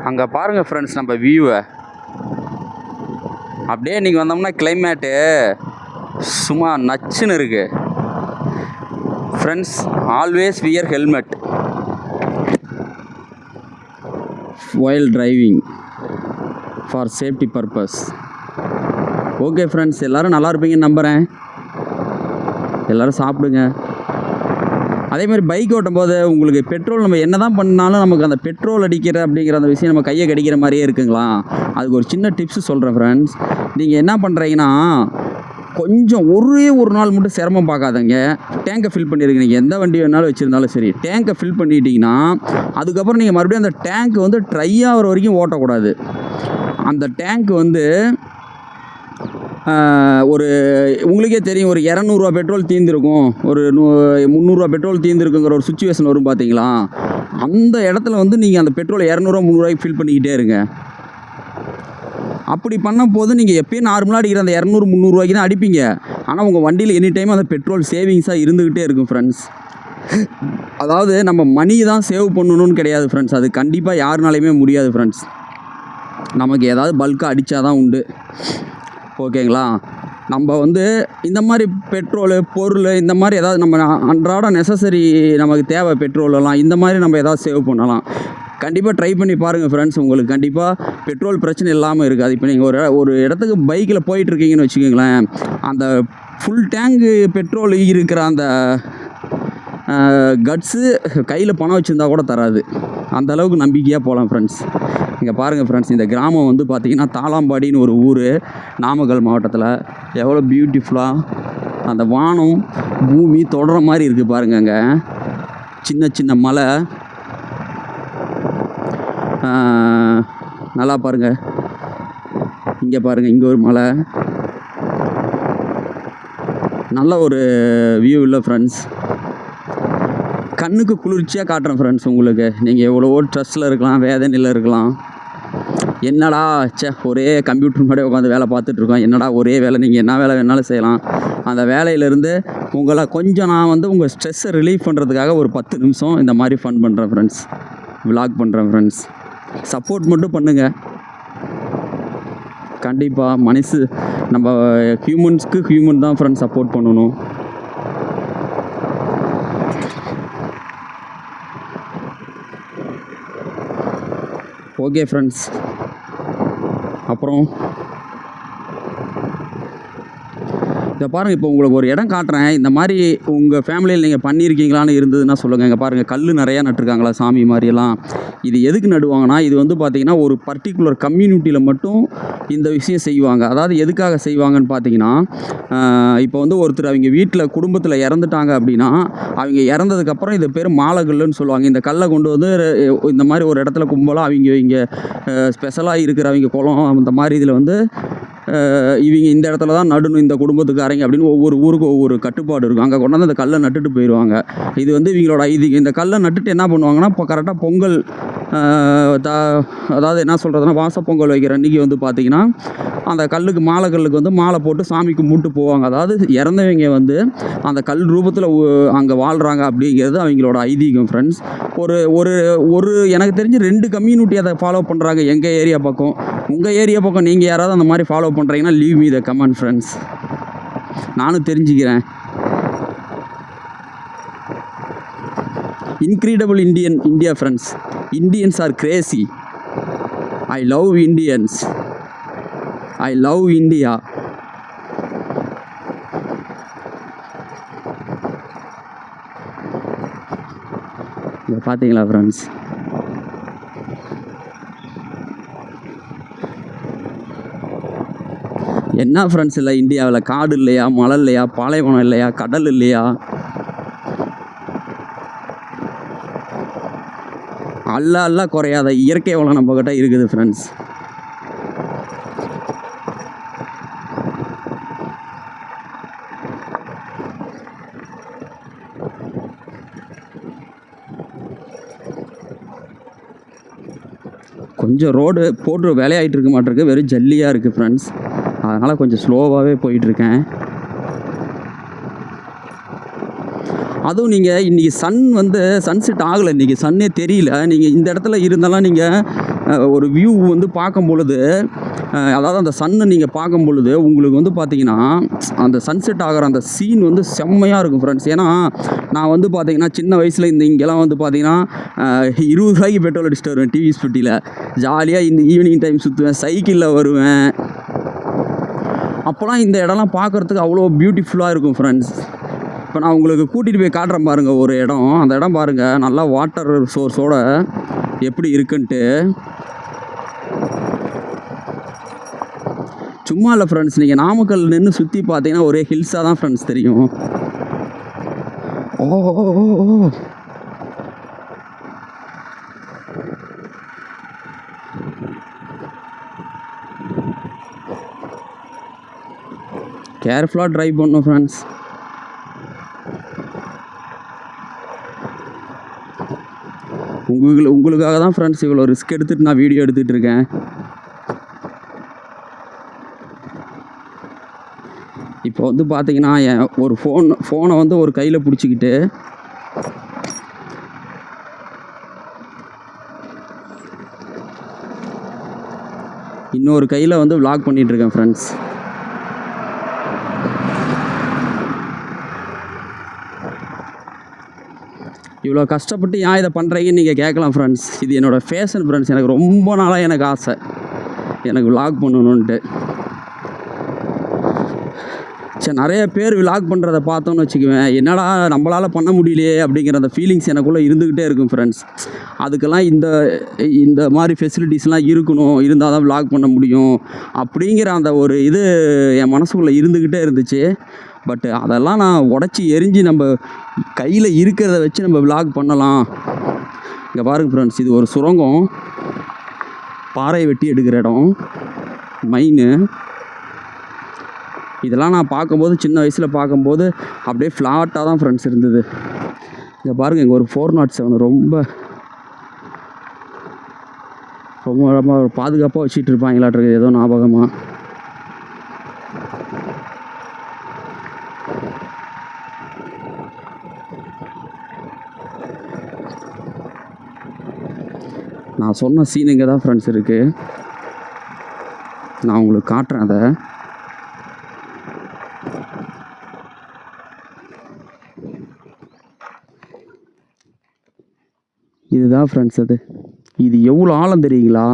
அங்கே பாருங்கள் ஃப்ரெண்ட்ஸ் நம்ம வியூவை. அப்படியே நீங்கள் வந்தோம்னா கிளைமேட்டு சும்மா நச்சுன்னு இருக்குது friends. Always wear helmet while driving for safety purpose. Okay friends, எல்லோரும் நல்லா இருப்பீங்கன்னு நம்புகிறேன். எல்லோரும் சாப்பிடுங்க. அதே மாதிரி பைக் ஓட்டும் போது உங்களுக்கு பெட்ரோல் நம்ம என்ன தான் பண்ணாலும் நமக்கு அந்த பெட்ரோல் அடிக்கிற அப்படிங்கிற அந்த விஷயம் நம்ம கையை கடிக்கிற மாதிரியே இருக்குங்களா? அதுக்கு ஒரு சின்ன டிப்ஸ் சொல்கிறேன் ஃப்ரெண்ட்ஸ். நீங்கள் என்ன பண்ணுறீங்கன்னா, கொஞ்சம் ஒரே ஒரு நாள் மட்டும் சிரமம் பார்க்காதங்க. டேங்கை ஃபில் பண்ணிடுங்க. நீங்கள் எந்த வண்டி வேணாலும் வச்சுருந்தாலும் சரி, டேங்கை ஃபில் பண்ணிட்டீங்கன்னா அதுக்கப்புறம் நீங்கள் மறுபடியும் அந்த டேங்க் வந்து ட்ரை ஆகிற வரைக்கும் ஓட்டக்கூடாது. அந்த டேங்க் வந்து ஒரு உங்களுக்கே தெரியும், ஒரு 200 ரூபா பெட்ரோல் தீர்ந்துருக்கும், ஒரு 300 ரூபா பெட்ரோல் தீர்ந்துருக்குங்கிற ஒரு சுச்சுவேஷன் வரும் பார்த்தீங்களா? அந்த இடத்துல வந்து நீங்கள் அந்த பெட்ரோலை 200 ரூபா 300 ரூபாய்க்கு ஃபில் பண்ணிக்கிட்டே இருங்க. அப்படி பண்ண போது நீங்கள் எப்பயும் நார்மலாக அடிக்கிற அந்த 200 300 ரூபாய்க்கு தான் அடிப்பீங்க. ஆனால் உங்கள் வண்டியில் எனி டைம் அந்த பெட்ரோல் சேவிங்ஸாக இருந்துக்கிட்டே இருக்கும் ஃப்ரெண்ட்ஸ். அதாவது நம்ம மணி தான் சேவ் பண்ணணும்னு கிடையாது ஃப்ரெண்ட்ஸ். அது கண்டிப்பாக யாருனாலையுமே முடியாது ஃப்ரெண்ட்ஸ். நமக்கு ஏதாவது பல்காக அடித்தா தான் உண்டு. ஓகேங்களா? நம்ம வந்து இந்த மாதிரி பெட்ரோலு பொருள் இந்த மாதிரி ஏதாவது நம்ம அன்றாட நெசசரி நமக்கு தேவை பெட்ரோலெல்லாம், இந்த மாதிரி நம்ம ஏதாவது சேவ் பண்ணலாம். கண்டிப்பாக ட்ரை பண்ணி பாருங்கள் ஃப்ரெண்ட்ஸ். உங்களுக்கு கண்டிப்பாக பெட்ரோல் பிரச்சனை இல்லாமல் இருக்காது. இப்போ நீங்கள் ஒரு இடத்துக்கு பைக்கில் போயிட்டுருக்கீங்கன்னு வச்சுக்கோங்களேன், அந்த ஃபுல் டேங்கு பெட்ரோல் இருக்கிற அந்த கட்ஸு கையில் பணம் வச்சுருந்தா கூட தராது. அந்தளவுக்கு நம்பிக்கையாக போகலாம் ஃப்ரெண்ட்ஸ். இங்கே பாருங்கள் ஃப்ரெண்ட்ஸ், இந்த கிராமம் வந்து பார்த்திங்கன்னா தாளாம்பாடின்னு ஒரு ஊர், நாமக்கல் மாவட்டத்தில். எவ்வளோ பியூட்டிஃபுல்லாக அந்த வானம் பூமி தொடர மாதிரி இருக்குது பாருங்கள். அங்கே சின்ன சின்ன மலை நல்லா பாருங்கள். இங்கே பாருங்கள், இங்கே ஒரு மலை, நல்ல ஒரு வியூ இல்லை ஃப்ரெண்ட்ஸ். கண்ணுக்கு குளிர்ச்சியாக காட்டுறேன் ஃப்ரெண்ட்ஸ் உங்களுக்கு. நீங்கள் எவ்வளவோ ஸ்ட்ரெஸ்ஸில் இருக்கலாம், வேதனையில் இருக்கலாம். என்னடா ஒரே கம்ப்யூட்டர் முன்னாடி உட்காந்து வேலை பார்த்துட்ருக்கோம், என்னடா ஒரே வேலை, நீங்கள் என்ன வேலை வேணாலும் செய்யலாம். அந்த வேலையிலேருந்து உங்களை கொஞ்சம் நான் வந்து உங்கள் ஸ்ட்ரெஸ்ஸை ரிலீஃப் பண்ணுறதுக்காக ஒரு 10 நிமிஷம் இந்த மாதிரி ஃபன் பண்ணுறேன் ஃப்ரெண்ட்ஸ், விலாக் பண்ணுறேன் ஃப்ரெண்ட்ஸ். சப்போர்ட் மட்டும் பண்ணுங்கள். கண்டிப்பாக நம்ம ஹியூமன்ஸ்க்கு ஹியூமன் தான் ஃப்ரெண்ட்ஸ் சப்போர்ட் பண்ணணும். ஓகே ஃப்ரெண்ட்ஸ், அப்புறம் இதை பாருங்கள். இப்போ உங்களுக்கு ஒரு இடம் காட்டுறேன். இந்த மாதிரி உங்கள் ஃபேமிலியில் நீங்கள் பண்ணியிருக்கீங்களான்னு இருந்ததுன்னா சொல்லுங்கள். இங்கே பாருங்கள், கல் நிறையா நட்டுருக்காங்களா சாமி மாதிரியெல்லாம். இது எதுக்கு நடுவாங்கன்னா, இது வந்து பார்த்திங்கன்னா ஒரு பர்டிகுலர் கம்யூனிட்டியில் மட்டும் இந்த விஷயம் செய்வாங்க. அதாவது எதுக்காக செய்வாங்கன்னு பார்த்தீங்கன்னா, இப்போ வந்து ஒருத்தர் அவங்க வீட்டில் குடும்பத்தில் இறந்துட்டாங்க அப்படின்னா, அவங்க இறந்ததுக்கப்புறம் இது பேர் மாலைகள்னு சொல்லுவாங்க. இந்த கல்லை கொண்டு வந்து இந்த மாதிரி ஒரு இடத்துல கும்பலாக இங்கே ஸ்பெஷலாக இருக்கிறவங்க குளம் அந்த மாதிரி இதில் வந்து இவங்க இந்த இடத்துல தான் நடணும் இந்த குடும்பத்துக்காரங்க அப்படின்னு ஒவ்வொரு ஊருக்கும் ஒவ்வொரு கட்டுப்பாடு இருக்கும். அங்கே கொண்டாந்து அந்த கல்லை நட்டுட்டு போயிடுவாங்க. இது வந்து இவங்களோட ஐதீகம். இந்த கல்லை நட்டுட்டு என்ன பண்ணுவாங்கன்னா, இப்போ கரெக்டாக பொங்கல், அதாவது என்ன சொல்கிறதுனா வாசப்பொங்கல் வைக்கிற அன்றைக்கி வந்து பார்த்திங்கன்னா அந்த மாலைக்கல்லுக்கு வந்து மாலை போட்டு சாமி கும்பிட்டு போவாங்க. அதாவது இறந்தவங்க வந்து அந்த கல் ரூபத்தில் அங்கே வாழ்கிறாங்க அப்படிங்கிறது அவங்களோட ஐதீகம் ஃப்ரெண்ட்ஸ். ஒரு எனக்கு தெரிஞ்சு 2 கம்யூனிட்டி அதை ஃபாலோ பண்ணுறாங்க எங்கள் ஏரியா பக்கம். உங்கள் ஏரியா பக்கம் நீங்கள் யாராவது அந்த மாதிரி ஃபாலோ பண்ணுறீங்கன்னா leave me the comment friends, நானும் தெரிஞ்சுக்கிறேன். Incredible India friends. Indians are crazy. I love Indians. I love India. இங்கே பார்த்தீங்களா ஃப்ரெண்ட்ஸ், என்ன ஃப்ரெண்ட்ஸ் இல்லை இந்தியாவில் காடு இல்லையா, மலை இல்லையா, பாலைவனம் இல்லையா, கடல் இல்லையா? அல்ல குறையாத இயற்கை வளம் நம்மக்கிட்ட இருக்குது ஃப்ரெண்ட்ஸ். கொஞ்சம் ரோடு போட்டு வேலையாகிட்டு இருக்க மாட்டிருக்கு, வெறும் ஜல்லியாக இருக்குது ஃப்ரெண்ட்ஸ். அதனால் கொஞ்சம் ஸ்லோவாகவே போயிட்டுருக்கேன். அதுவும் நீங்கள் இன்றைக்கி வந்து சன்செட் ஆகலை, இன்றைக்கி சன்னே தெரியல. நீங்கள் இந்த இடத்துல இருந்தாலும் நீங்கள் ஒரு வியூ வந்து பார்க்கும் பொழுது, அதாவது அந்த சன்னை நீங்கள் பார்க்கும் பொழுது உங்களுக்கு வந்து பார்த்தீங்கன்னா அந்த சன்செட் ஆகிற அந்த சீன் வந்து செம்மையாக இருக்கும் ஃப்ரெண்ட்ஸ். ஏன்னா நான் வந்து பார்த்தீங்கன்னா சின்ன வயசில் இங்கெல்லாம் வந்து பார்த்தீங்கன்னா 20 ரூபாய்க்கு பெட்ரோல் அடிச்சுட்டு வருவேன் டிவிஎஸ் பெட்டியில். ஜாலியாக இந்த ஈவினிங் டைம் சுற்றுவேன், சைக்கிளில் வருவேன். அப்போலாம் இந்த இடம்லாம் பார்க்குறதுக்கு அவ்வளோ பியூட்டிஃபுல்லாக இருக்கும் ஃப்ரெண்ட்ஸ். இப்போ நான் உங்களுக்கு கூட்டிகிட்டு போய் காட்டுறேன் பாருங்கள் ஒரு இடம். அந்த இடம் பாருங்கள், நல்லா வாட்டர் சோர்ஸோட எப்படி இருக்குன்ட்டு. சும்மா இல்லை ஃப்ரெண்ட்ஸ், நீங்கள் நாமக்கல் நின்று சுற்றி பார்த்தீங்கன்னா ஒரே ஹில்ஸாக தான் ஃப்ரெண்ட்ஸ் தெரியும். ஓ ஓ ஓ ஓ கேர்ஃபுல்லாக ட்ரைவ் பண்ணணும் ஃப்ரெண்ட்ஸ். உங்களுக்காக தான் ஃப்ரெண்ட்ஸ் இவ்வளோ ரிஸ்க் எடுத்துகிட்டு நான் வீடியோ எடுத்துகிட்டு இருக்கேன். இப்போ வந்து பார்த்தீங்கன்னா ஒரு ஃபோனை வந்து ஒரு கையில் பிடிச்சிக்கிட்டு இன்னொரு கையில் வந்து vlog பண்ணிகிட்ருக்கேன் ஃப்ரெண்ட்ஸ். இவ்வளோ கஷ்டப்பட்டு ஏன் இதை பண்ணுறீங்கன்னு நீங்கள் கேட்கலாம் ஃப்ரெண்ட்ஸ். இது என்னோடய ஃபேஷன் ஃப்ரெண்ட்ஸ். எனக்கு ரொம்ப நாளாக எனக்கு ஆசை எனக்கு vlog பண்ணணுன்ட்டு. சரி, நிறைய பேர் vlog பண்ணுறத பார்த்தோன்னு வச்சுக்குவேன், என்னடா நம்மளால் பண்ண முடியலையே அப்படிங்கிற அந்த ஃபீலிங்ஸ் எனக்குள்ளே இருந்துக்கிட்டே இருக்கும் ஃப்ரெண்ட்ஸ். அதுக்கெல்லாம் இந்த மாதிரி ஃபெசிலிட்டிஸ்லாம் இருக்கணும், இருந்தால் தான் vlog பண்ண முடியும் அப்படிங்கிற அந்த ஒரு இது என் மனசுக்குள்ளே இருந்துக்கிட்டே இருந்துச்சு. பட் அதெல்லாம் நான் உடச்சி எரிஞ்சு நம்ம கையில் இருக்கிறத வச்சு நம்ம vlog பண்ணலாம். இங்கே பாருங்கள் ஃப்ரெண்ட்ஸ், இது ஒரு சுரங்கம், பாறை வெட்டி எடுக்கிற இடம், மைனு. இதெல்லாம் நான் பார்க்கும்போது சின்ன வயசில் பார்க்கும்போது அப்படியே ஃப்ளாட்டாக தான் ஃப்ரெண்ட்ஸ் இருந்தது. இங்கே பாருங்கள், இங்கே ஒரு 407 ரொம்ப ரொம்ப ரொம்ப பாதுகாப்பாக வச்சுட்டு இருப்பாங்களாட்ருக்கு ஏதோ ஞாபகமாக. நான் சொன்ன சீன் இங்கே தான் ஃப்ரெண்ட்ஸ் இருக்குது. நான் உங்களுக்கு காட்டுறேன் அதை. இதுதான் ஃப்ரெண்ட்ஸ் அது. இது எவ்வளோ ஆழம் தெரியுங்களா?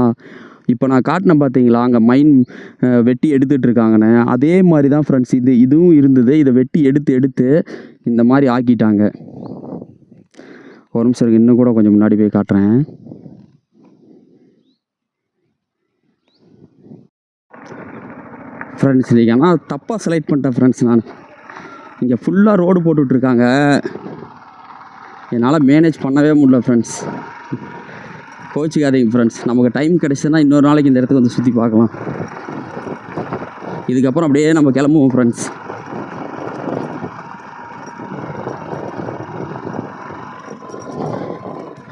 இப்போ நான் காட்டினேன் பார்த்தீங்களா, அங்கே மைன் வெட்டி எடுத்துகிட்டு இருக்காங்கன்னு, அதே மாதிரி தான் ஃப்ரெண்ட்ஸ் இதுவும் இருந்தது. இதை வெட்டி எடுத்து இந்த மாதிரி ஆக்கிட்டாங்க. ஒரு நிமிஷம் இருக்கு, இன்னும் கூட கொஞ்சம் முன்னாடி போய் காட்டுறேன். ஃப்ரெண்ட்ஸ் இன்றைக்கி ஆனால் தப்பாக செலக்ட் பண்ணிட்டேன் ஃப்ரெண்ட்ஸ். நான் இங்கே ஃபுல்லாக ரோடு போட்டுட்ருக்காங்க, என்னால் மேனேஜ் பண்ணவே முடியல ஃப்ரெண்ட்ஸ். கோச்சிக்காதீங்க ஃப்ரெண்ட்ஸ். நமக்கு டைம் கிடச்சுன்னா இன்னொரு நாளைக்கு இந்த இடத்துக்கு வந்து சுற்றி பார்க்கலாம். இதுக்கப்புறம் அப்படியே நம்ம கிளம்புவோம் ஃப்ரெண்ட்ஸ்.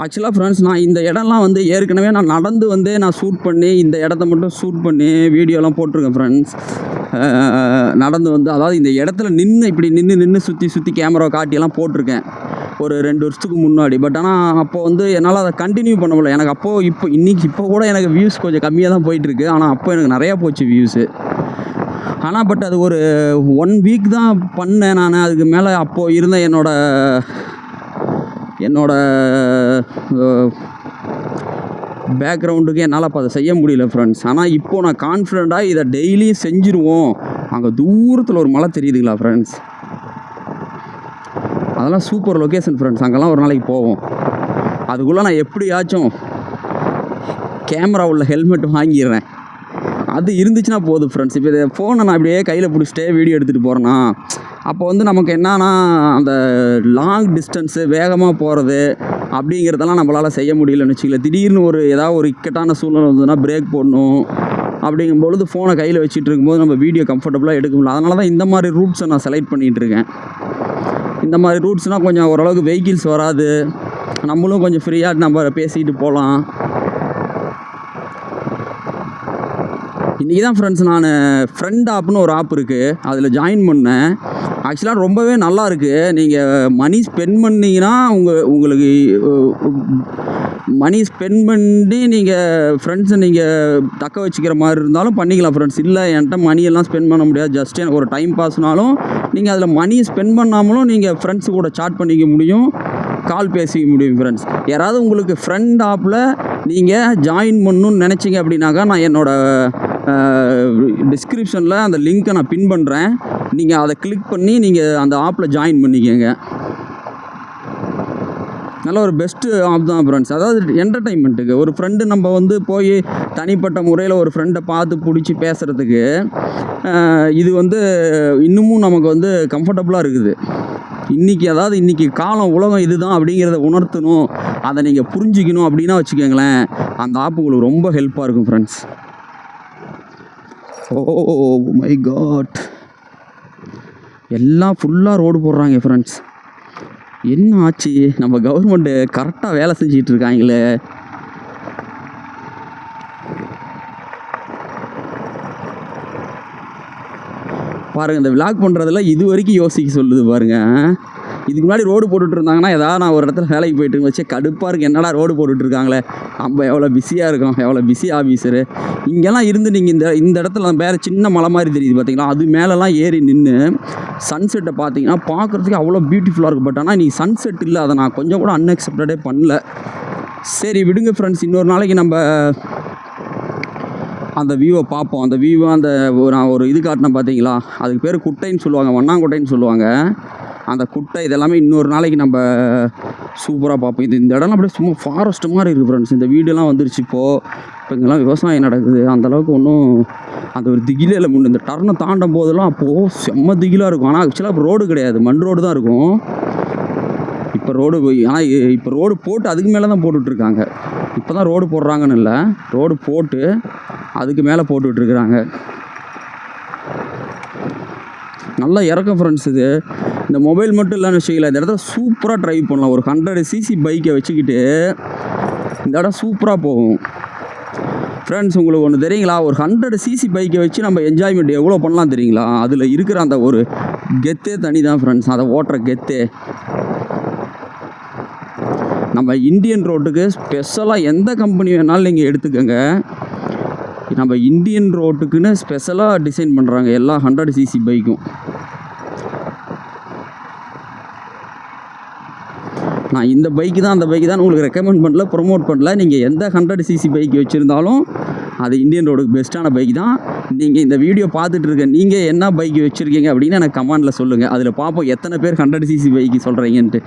ஆக்சுவலாக ஃப்ரெண்ட்ஸ், நான் இந்த இடம்லாம் வந்து ஏற்கனவே நான் நடந்து வந்து நான் ஷூட் பண்ணி இந்த இடத்த மட்டும் ஷூட் பண்ணி வீடியோலாம் போட்டிருக்கேன் ஃப்ரெண்ட்ஸ். நடந்து வந்து, அதாவது இந்த இடத்துல இப்படி நின்று சுற்றி கேமரா காட்டியெல்லாம் போட்டிருக்கேன் ஒரு 2 வருஷத்துக்கு முன்னாடி. பட் ஆனால் அப்போ வந்து என்னால் அதை கண்டினியூ பண்ண முடியல. எனக்கு அப்போது இப்போ கூட எனக்கு வியூஸ் கொஞ்சம் கம்மியாக தான் போயிட்டுருக்கு. ஆனால் அப்போ எனக்கு நிறையா போச்சு வியூஸு. ஆனால் பட் அது ஒரு 1 வீக் தான் பண்ணேன் நான். அதுக்கு மேலே அப்போது இருந்த என்னோட பேக்ரவுண்டுக்கு என்னால் அப்போ அதை செய்ய முடியல ஃப்ரெண்ட்ஸ். ஆனால் இப்போது நான் கான்ஃபிடெண்ட்டாக இதை டெய்லியும் செஞ்சுருவோம். அங்கே தூரத்தில் ஒரு மலை தெரியுதுங்களா ஃப்ரெண்ட்ஸ், அதெல்லாம் சூப்பர் லொக்கேஷன் ஃப்ரெண்ட்ஸ். அங்கெல்லாம் ஒரு நாளைக்கு போவோம். அதுக்குள்ளே நான் எப்படியாச்சும் கேமரா உள்ள ஹெல்மெட் வாங்கிடுறேன். அது இருந்துச்சுன்னா போதும் ஃப்ரெண்ட்ஸ். இப்போ இதை ஃபோனை நான் அப்படியே கையில் பிடிச்சிட்டே வீடியோ எடுத்துகிட்டு போகிறேன்னா, அப்போ வந்து நமக்கு என்னன்னா அந்த லாங் டிஸ்டன்ஸு வேகமாக போகிறது அப்படிங்கிறதெல்லாம் நம்மளால் செய்ய முடியலன்னு வச்சுக்கல. திடீர்னு ஏதாவது ஒரு இக்கட்டான சூழ்நிலை வந்ததுன்னா பிரேக் போடணும். அப்படிங்கும்பொழுது ஃபோனை கையில் வச்சுட்டு இருக்கும்போது நம்ம வீடியோ கம்ஃபர்டபுளாக எடுக்க முடியல. அதனால தான் இந்த மாதிரி ரூட்ஸை நான் செலக்ட் பண்ணிகிட்ருக்கேன். இந்த மாதிரி ரூட்ஸ்னால் கொஞ்சம் ஓரளவுக்கு வெஹிக்கிள்ஸ் வராது, நம்மளும் கொஞ்சம் ஃப்ரீயாக நம்ம பேசிக்கிட்டு போகலாம். இன்றைக்கி தான் ஃப்ரெண்ட்ஸ் நான் ஃப்ரெண்ட் ஆப்னு ஒரு ஆப் இருக்குது, அதில் ஜாயின் பண்ணேன். ஆக்சுவலாக ரொம்பவே நல்லா இருக்குது. நீங்கள் மணி ஸ்பெண்ட் பண்ணிங்கன்னா உங்களுக்கு மணி ஸ்பெண்ட் பண்ணி நீங்கள் ஃப்ரெண்ட்ஸை நீங்கள் தக்க வச்சுக்கிற மாதிரி இருந்தாலும் பண்ணிக்கலாம் ஃப்ரெண்ட்ஸ். இல்லை என்கிட்ட மணியெல்லாம் ஸ்பெண்ட் பண்ண முடியாது, ஜஸ்ட் எனக்கு ஒரு டைம் பாஸ்னாலும் நீங்கள் அதில் மணி ஸ்பெண்ட் பண்ணாமலும் நீங்கள் ஃப்ரெண்ட்ஸு கூட சாட் பண்ணிக்க முடியும், கால் பேசிக்க முடியும் ஃப்ரெண்ட்ஸ். யாராவது உங்களுக்கு ஃப்ரெண்ட் ஆப்பில் நீங்கள் ஜாயின் பண்ணணுன்னு நினச்சிங்க அப்படின்னாக்கா, நான் என்னோடய டிஸ்கிரிப்ஷனில் அந்த லிங்க்கை நான் பின் பண்ணுறேன். நீங்கள் அதை கிளிக் பண்ணி நீங்கள் அந்த ஆப்பில் ஜாயின் பண்ணிக்கோங்க. நல்ல ஒரு பெஸ்ட்டு ஆப் தான் ஃப்ரெண்ட்ஸ். அதாவது என்டர்டைன்மெண்ட்டுக்கு ஒரு ஃப்ரெண்டு நம்ம வந்து போய் தனிப்பட்ட முறையில் ஒரு ஃப்ரெண்டை பார்த்து பிடிச்சி பேசுகிறதுக்கு இது வந்து இன்னமும் நமக்கு வந்து கம்ஃபர்டபுளாக இருக்குது. இன்றைக்கி காலம் உலகம் இதுதான் அப்படிங்கிறத உணர்த்தணும், அதை நீங்கள் புரிஞ்சிக்கணும் அப்படின்னா வச்சுக்கோங்களேன், அந்த ஆப் உங்களுக்கு ரொம்ப ஹெல்ப்பாக இருக்கும் ஃப்ரெண்ட்ஸ். ஓ மை காட், எல்லாம் ஃபுல்லாக ரோடு போடுறாங்க ஃப்ரெண்ட்ஸ். என்ன ஆச்சு? நம்ம கவர்மெண்ட்டு கரெக்டாக வேலை செஞ்சிகிட்டு இருக்காங்களே. பாருங்கள், இந்த விளாக் பண்ணுறதுல இது வரைக்கும் யோசிக்க சொல்லுது பாருங்கள். இதுக்கு முன்னாடி ரோடு போட்டுட்டு இருந்தாங்கன்னா ஏதாவது நான் ஒரு இடத்துல வேலைக்கு போயிட்டு வச்சு கடுப்பாக இருக்குது, என்னடா ரோடு போட்டுட்ருக்காங்களே, நம்ம எவ்வளோ பிஸியாக இருக்கோம், எவ்வளோ பிஸி ஆஃபீஸரு. இங்கெல்லாம் இருந்து நீங்கள் இந்த இடத்துல வேறு சின்ன மலை மாதிரி தெரியுது பார்த்தீங்களா, அது மேலெலாம் ஏறி நின்று சன்செட்டை பார்த்தீங்கன்னா பார்க்குறதுக்கு அவ்வளோ பியூட்டிஃபுல்லாக இருக்கும். பட் ஆனால் நீங்கள் சன்செட் இல்லை, அதை நான் கொஞ்சம் கூட அன்எக்ஸ்பெக்டடே பண்ணல. சரி விடுங்க ஃப்ரெண்ட்ஸ், இன்னொரு நாளைக்கு நம்ம அந்த வியூவை பார்ப்போம். அந்த வியூவை நான் ஒரு இது காட்டினேன் பார்த்தீங்களா, அதுக்கு பேர் குட்டைன்னு சொல்லுவாங்க, வண்ணாங்குட்டைன்னு சொல்லுவாங்க. அந்த குட்டை இதெல்லாமே இன்னொரு நாளைக்கு நம்ம சூப்பராக பார்ப்போம். இந்த இடம்லாம் அப்படியே சும்மா ஃபாரஸ்ட் மாதிரி இருக்குது ஃப்ரெண்ட்ஸ். இந்த வீடெல்லாம் வந்துருச்சு இப்போ இங்கெல்லாம் விவசாயம் நடக்குது. அந்தளவுக்கு ஒன்றும் அந்த ஒரு திகிலே இல்லை. இந்த டர்னை தாண்டும் போதெல்லாம் அப்போது செம்ம திகிலாக இருக்கும். ஆனால் ஆக்சுவலாக ரோடு கிடையாது, மண் ரோடு தான் இருக்கும். இப்போ ரோடு போட்டு அதுக்கு மேலே தான் போட்டுட்ருக்காங்க. இப்போ தான் ரோடு போடுறாங்கன்னு இல்லை, ரோடு போட்டு அதுக்கு மேலே போட்டுட்ருக்குறாங்க. நல்லா இறக்கம் ஃப்ரெண்ட்ஸ். இந்த மொபைல் மட்டும் இல்லைன்னு வச்சுக்கல, இந்த இடத்துல சூப்பராக ட்ரைவ் பண்ணலாம். ஒரு 100cc பைக்கை வச்சுக்கிட்டு இந்த இடம் சூப்பராக போகும் ஃப்ரெண்ட்ஸ். உங்களுக்கு ஒன்று தெரியுங்களா, ஒரு 100cc பைக்கை வச்சு நம்ம என்ஜாய்மெண்ட் எவ்வளோ பண்ணலாம் தெரியுங்களா? அதில் இருக்கிற அந்த ஒரு கெத்தே தனி தான் ஃப்ரெண்ட்ஸ், அதை ஓட்டுற கெத்தே. நம்ம இந்தியன் ரோட்டுக்கு ஸ்பெஷலாக எந்த கம்பெனி வேணாலும் நீங்கள் எடுத்துக்கோங்க, நம்ம இந்தியன் ரோட்டுக்குன்னு ஸ்பெஷலாக டிசைன் பண்ணுறாங்க எல்லா 100cc பைக்கும். நான் இந்த பைக்கு தான் அந்த பைக்கு தான் உங்களுக்கு ரெக்கமெண்ட் பண்ணல, ப்ரொமோட் பண்ணல. நீங்கள் எந்த 100cc பைக் வச்சுருந்தாலும் அது இந்தியன் ரோடுக்கு பெஸ்ட்டான பைக் தான். நீங்கள் இந்த வீடியோ பார்த்துட்டு இருக்க நீங்கள் என்ன பைக் வச்சுருக்கீங்க அப்படின்னு எனக்கு கமெண்டில் சொல்லுங்கள். அதில் பார்ப்போம் எத்தனை பேர் 100cc பைக்கு சொல்கிறீங்கன்ட்டு.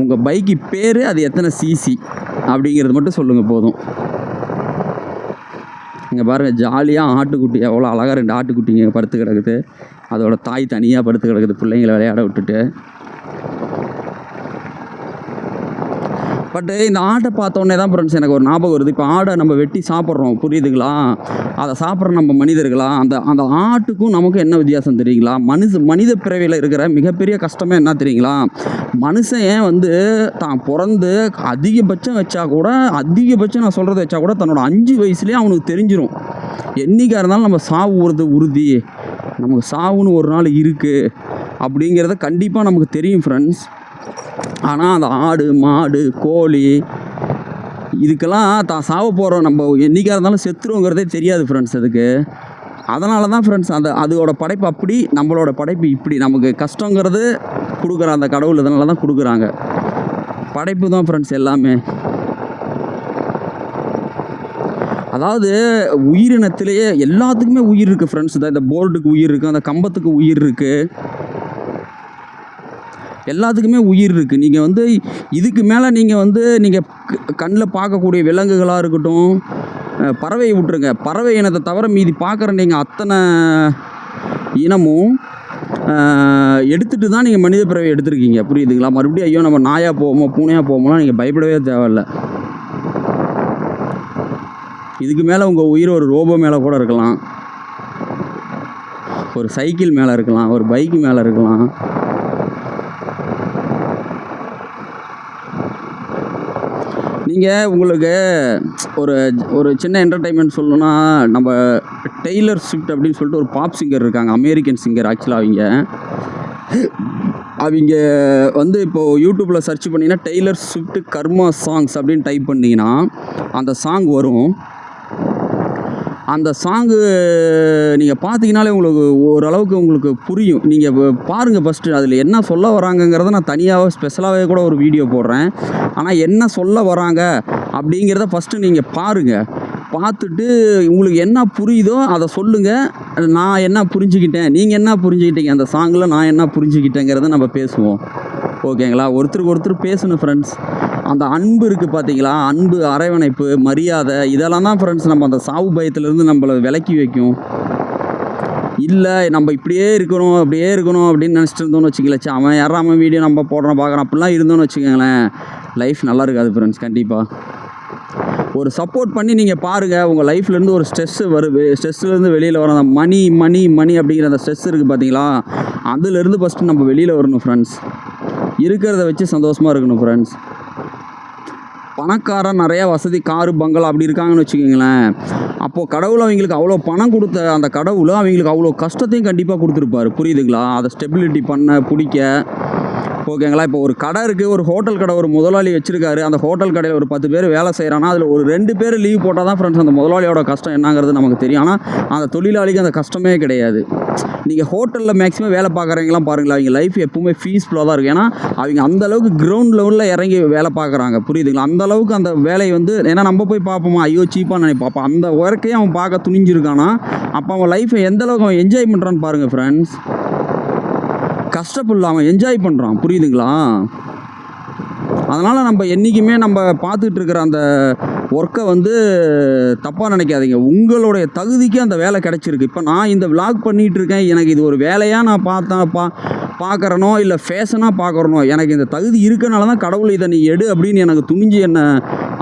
உங்கள் பைக்கு பேர் அது எத்தனை சிசி அப்படிங்கிறது மட்டும் சொல்லுங்கள் போதும். இங்கே பாருங்கள், ஜாலியாக ஆட்டுக்குட்டி எவ்வளோ அழகாக 2 ஆட்டுக்குட்டிங்க படுத்து கிடக்குது. அதோட தாய் தனியாக படுத்து கிடக்குது பிள்ளைங்களை விளையாட விட்டுட்டு. பட்டு இந்த ஆட்டை பார்த்தோன்னே தான் ஃப்ரெண்ட்ஸ் எனக்கு ஒரு ஞாபகம் வருது. இப்போ ஆடை நம்ம வெட்டி சாப்பிட்றோம், புரியுதுங்களா? அதை சாப்பிட்ற நம்ம மனிதர்களா, அந்த ஆட்டுக்கும் நமக்கும் என்ன வித்தியாசம் தெரியுங்களா? மனித பிறவியில் இருக்கிற மிகப்பெரிய கஷ்டமே என்ன தெரியுங்களா? மனுஷன் தான் பிறந்து அதிகபட்சம் நான் சொல்கிறத வச்சா கூட தன்னோட 5 வயசுலேயே அவனுக்கு தெரிஞ்சிடும் என்றைக்காக இருந்தாலும் நம்ம சாவு வருது உறுதி, நமக்கு சாவுன்னு ஒரு நாள் இருக்குது அப்படிங்கிறத கண்டிப்பாக நமக்கு தெரியும் ஃப்ரெண்ட்ஸ். ஆனால் அந்த ஆடு மாடு கோழி இதுக்கெல்லாம் தான் சாவ போகிறோம், நம்ம என்றைக்காக இருந்தாலும் செத்துருவோங்கிறதே தெரியாது ஃப்ரெண்ட்ஸ் அதுக்கு. அதனால தான் ஃப்ரெண்ட்ஸ் அதோட படைப்பு அப்படி, நம்மளோட படைப்பு இப்படி. நமக்கு கஷ்டங்கிறது கொடுக்குற அந்த கடவுள் இதனால தான் கொடுக்குறாங்க. படைப்பு தான் ஃப்ரெண்ட்ஸ் எல்லாமே. அதாவது உயிரினத்திலேயே எல்லாத்துக்குமே உயிர் இருக்குது ஃப்ரெண்ட்ஸ். இந்த போர்டுக்கு உயிர் இருக்குது, அந்த கம்பத்துக்கு உயிர் இருக்குது, எல்லாத்துக்குமே உயிர் இருக்குது. நீங்கள் இதுக்கு மேலே நீங்கள் கண்ணில் பார்க்கக்கூடிய விலங்குகளாக இருக்கட்டும், பறவையை விட்டுருங்க, பறவை இனத்தை தவிர மீதி பார்க்குற நீங்கள் அத்தனை இனமும் எடுத்துகிட்டு தான் நீங்கள் மனித பிறவை எடுத்துருக்கீங்க, புரியுதுங்களா? மறுபடியும் ஐயோ நம்ம நாயாக போவோமோ பூனையாக போவோமோலாம் நீங்கள் பயப்படவே தேவையில்லை. இதுக்கு மேலே உங்கள் உயிர் ஒரு ரோபோ மேலே கூட இருக்கலாம், ஒரு சைக்கிள் மேலே இருக்கலாம், ஒரு பைக்கு மேலே இருக்கலாம். நீங்கள் உங்களுக்கு ஒரு ஒரு சின்ன என்டர்டைன்மெண்ட் சொல்லணும்னா, நம்ம டெய்லர் ஸ்விஃப்ட் அப்படின்னு சொல்லிட்டு ஒரு பாப் சிங்கர் இருக்காங்க. அமெரிக்கன் சிங்கர் ஆக்சுவலாக அவங்க வந்து இப்போது யூடியூப்பில் சர்ச் பண்ணிங்கன்னா டெய்லர் ஸ்விஃப்ட் கர்மா சாங்ஸ் அப்படின்னு டைப் பண்ணிங்கன்னா அந்த சாங் வரும். அந்த சாங்கு நீங்கள் பார்த்தீங்கனாலே உங்களுக்கு ஓரளவுக்கு உங்களுக்கு புரியும். நீங்கள் பாருங்கள் ஃபஸ்ட்டு அதில் என்ன சொல்ல வராங்கங்கிறத நான் தனியாக ஸ்பெஷலாகவே கூட ஒரு வீடியோ போடுறேன். ஆனால் என்ன சொல்ல வராங்க அப்படிங்கிறத ஃபஸ்ட்டு நீங்கள் பாருங்கள். பார்த்துட்டு உங்களுக்கு என்ன புரியுதோ அதை சொல்லுங்கள். நான் என்ன புரிஞ்சுக்கிட்டேன், நீங்கள் என்ன புரிஞ்சுக்கிட்டீங்க, அந்த சாங்கில் நான் என்ன புரிஞ்சுக்கிட்டேங்கிறத நம்ம பேசுவோம். ஓகேங்களா? ஒருத்தருக்கு ஒருத்தர் பேசணும் ஃப்ரெண்ட்ஸ். அந்த அன்பு இருக்குது பார்த்தீங்களா, அன்பு, அரவணைப்பு, மரியாதை, இதெல்லாம் தான் ஃப்ரெண்ட்ஸ் நம்ம அந்த சாவு பயத்திலேருந்து நம்மளை விலக்கி வைக்கும். இல்லை நம்ம இப்படியே இருக்கணும் அப்படியே இருக்கணும் அப்படின்னு நினச்சிட்டு இருந்தோம்னு வச்சுக்கலேச்சு, அவன் யாராம வீடியோ நம்ம போடுறோம் பார்க்குறோம் அப்படிலாம் இருந்தோன்னு வச்சுக்கோங்களேன், லைஃப் நல்லா இருக்காது ஃப்ரெண்ட்ஸ். கண்டிப்பாக ஒரு சப்போர்ட் பண்ணி நீங்கள் பாருங்கள். உங்கள் லைஃப்லேருந்து ஒரு ஸ்ட்ரெஸ்ஸுலேருந்து வெளியில் வர அந்த மணி அப்படிங்கிற அந்த ஸ்ட்ரெஸ் இருக்குது பார்த்தீங்களா, அதுலேருந்து ஃபஸ்ட்டு நம்ம வெளியில் வரணும் ஃப்ரெண்ட்ஸ். இருக்கிறத வச்சு சந்தோஷமாக இருக்கணும் ஃப்ரெண்ட்ஸ். பணக்காரன் நிறையா வசதி, காரு, பங்களா அப்படி இருக்காங்கன்னு வச்சுக்கோங்களேன், அப்போது கடவுள் அவங்களுக்கு அவ்வளோ பணம் கொடுத்த அந்த கடவுள் அவங்களுக்கு அவ்வளோ கஷ்டத்தையும் கண்டிப்பாக கொடுத்துருப்பாரு. புரியுதுங்களா? அதை ஸ்டெபிலிட்டி பண்ண பிடிக்க. ஓகேங்களா? இப்போ ஒரு கடை இருக்குது, ஒரு ஹோட்டல் கடை ஒரு முதலாளி வச்சுருக்காரு. அந்த ஹோட்டல் கடையில் ஒரு 10 பேர் வேலை செய்கிறான்னா அதில் ஒரு 2 பேர் லீவ் போட்டால் தான் ஃப்ரெண்ட்ஸ் அந்த முதலாளியோட கஷ்டம் என்னங்கிறது நமக்கு தெரியும். ஆனால் அந்த தொழிலாளிக்கு அந்த கஷ்டமே கிடையாது. நீங்கள் ஹோட்டலில் மேக்ஸிமம் வேலை பார்க்குறவங்களாம் பாருங்களா, அவங்க லைஃப் எப்பவுமே பீஸ்ஃபுல்லாக தான் இருக்கும். ஏன்னா அவங்க அந்தளவுக்கு கிரவுண்ட் லெவலில் இறங்கி வேலை பார்க்குறாங்க. புரியுதுங்களா? அந்தளவுக்கு அந்த வேலையை வந்து, ஏன்னா நம்ம போய் பார்ப்போமா, ஐயோ சீப்பாக நினைப்போம். அப்போ அந்த ஒர்க்கையும் அவன் பார்க்க துணிஞ்சிருக்கானா, அப்போ அவன் லைஃப்பை எந்தளவுக்கு அவன் என்ஜாய் பண்ணுறான்னு பாருங்கள் ஃப்ரெண்ட்ஸ். கஷ்டப்படல, அவன் என்ஜாய் பண்ணுறான். புரியுதுங்களா? அதனால் நம்ம என்றைக்குமே நம்ம பார்த்துட்டு இருக்கிற அந்த ஒர்க்கை வந்து தப்பாக நினைக்காதீங்க. உங்களுடைய தகுதிக்கு அந்த வேலை கிடச்சிருக்கு. இப்போ நான் இந்த விளாக் பண்ணிகிட்டு இருக்கேன், எனக்கு இது ஒரு வேலையாக நான் பார்க்குறனோ இல்லை ஃபேஷனாக பார்க்குறனோ, எனக்கு இந்த தகுதி இருக்கனால தான் கடவுள் இதை நீ எடு அப்படின்னு எனக்கு துணிஞ்சு என்னை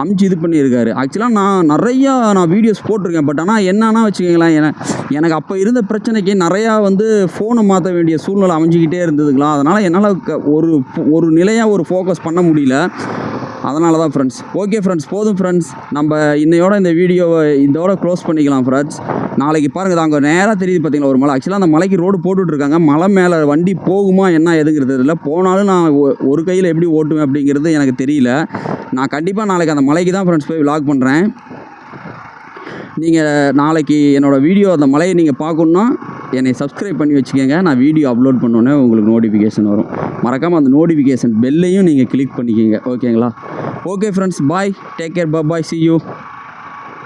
அமுச்சு இது பண்ணியிருக்காரு. ஆக்சுவலாக நான் வீடியோஸ் போட்டிருக்கேன். பட் ஆனால் என்னன்னா வச்சுக்கோங்களேன், எனக்கு அப்போ இருந்த பிரச்சனைக்கு நிறையா வந்து ஃபோனை மாற்ற வேண்டிய சூழ்நிலை அமைஞ்சிக்கிட்டே இருந்ததுங்களா, அதனால் என்னால் ஒரு நிலையாக ஒரு ஃபோக்கஸ் பண்ண முடியல. அதனால தான் ஃப்ரெண்ட்ஸ். ஓகே ஃப்ரெண்ட்ஸ், போதும் ஃப்ரெண்ட்ஸ். நம்ம இன்னையோட இந்த வீடியோவை இதோட க்ளோஸ் பண்ணிக்கலாம் ஃப்ரெண்ட்ஸ். நாளைக்கு பாருங்கள், அங்கே நேராக தெரியுது பார்த்தீங்களா ஒரு மலை. ஆக்சுவலாக அந்த மலைக்கு ரோடு போட்டுட்ருக்காங்க. மலை மேலே வண்டி போகுமா என்ன எதுங்கிறது இல்லை. போனாலும் நான் ஒரு கையில் எப்படி ஓட்டுவேன் அப்படிங்கிறது எனக்கு தெரியல. நான் கண்டிப்பாக நாளைக்கு அந்த மலைக்கு தான் ஃப்ரெண்ட்ஸ் போய் விளாக் பண்ணுறேன். நீங்கள் நாளைக்கு என்னோடய வீடியோ அந்த மலையை நீங்கள் பார்க்கணுன்னா என்னை சப்ஸ்கிரைப் பண்ணி வச்சுக்கோங்க. நான் வீடியோ அப்லோட் பண்ணோன்னே உங்களுக்கு நோட்டிஃபிகேஷன் வரும். மறக்காமல் அந்த நோட்டிஃபிகேஷன் பெல்லையும் நீங்கள் கிளிக் பண்ணிக்கோங்க. ஓகேங்களா? Okay friends, bye, take care, bye, see you.